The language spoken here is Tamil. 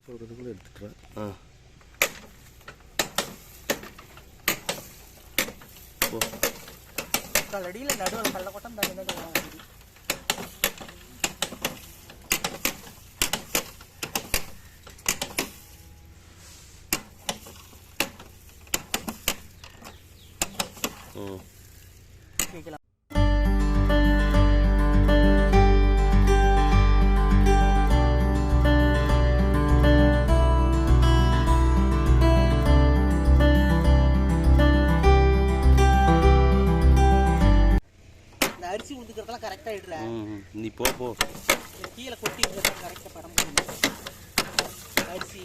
சொல்கிறதுக்குள்ளே எடுத்துட்டுறேன். அடியில் நடுவில் கள்ள கொட்டம் தண்ணி தான் கேட்கலாம். அரிசி உழுதுக்கிறதெல்லாம் கரெக்டாக ஆகிடுற. நீ போ கீழே கொட்டி கரெக்டாக படம் அரிசி